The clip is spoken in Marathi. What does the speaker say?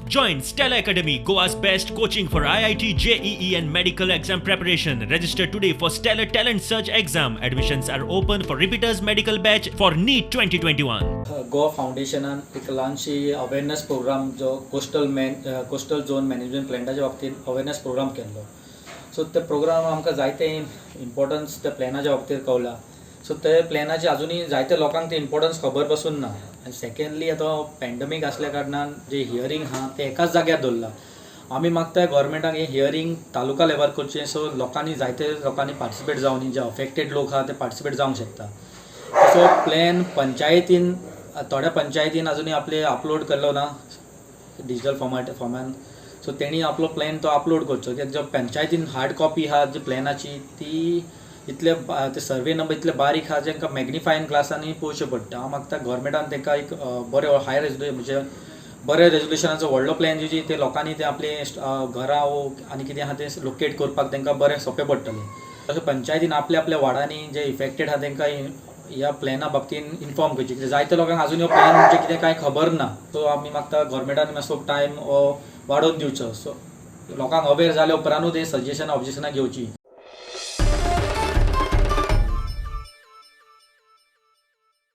Join Stella Academy, Goa's best coaching for IIT, JEE and medical exam preparation. Register today for Stellar Talent Search exam. Admissions are open for repeaters medical batch for NEET 2021. Goa फाउंडेशनान एक ल्हानशी अवेरनेस प्रोग्राम जो कोस्टल झोन मॅनेजमेंट प्लॅनाच्या बाबतीत अवेरनेस प्रोग्राम केल्लो. सो ते प्रोग्राम आमकां जायते इम्पॉर्टन्स त्या प्लॅनाच्या बाबतीत कळला. सो ते प्लॅनाचे अजुनूय जायते लोकांक ते इम्पॉर्टन्स खबर पासून ना. आनी सेकंडली आतां पॅन्डेमीक आसल्या कारणान जे हियरींग आहा ते एकाच जाग्यार दवरला. आमी मागताय गव्हर्मेंटाक हे हियरींग तालुका लेवल करचें, सो लोकांनी जायते लोकांनी पार्टिसिपेट जावन जे अफेक्टेड लोक आहा ते पार्टिसिपेट जावंक शकता. सो प्लॅन पंचायतीन थोड्या पंचायतीन अजुनूय आपले अपलोड केल्लो ना डिजिटल फॉर्मान. सो तेणी आपलो प्लॅन तो अपलोड करचो, कित्याक जो पंचायतीन हार्ड कॉपी आहा जी प्लॅनाची ती इतले ते सर्वे नंबर इतले बारीक आहा जेंका मॅग्निफायन ग्लासांनी पळोवचें पडटा. हांव मागता गव्हर्मेंटान तांकां एक बरे हाय रेजोल्युशन म्हणजे बरे रेजोल्युशनाचो व्हडलो प्लॅन जी ते लोकांनी ते आपले घरां आनी कितें आहा ते लोकेट करपाक तांकां बरें सोंपें पडटलें. तशें पंचायतीन आपल्या आपल्या वार्डांनी जे इफेक्टेड आहा तांकां ह्या प्लॅना बाबतीन इन्फॉर्म करचें, कित्याक जायते लोकांक अजून ह्यो प्लॅन म्हणजे कितें कांय खबर ना. सो आमी मागता गव्हर्मेंटान मातसो टायम वाडोवन दिवचो. सो लोकांक अवेर जाल्या उपरांतूच हे सजेशनां ऑब्जेक्शनां घेवची.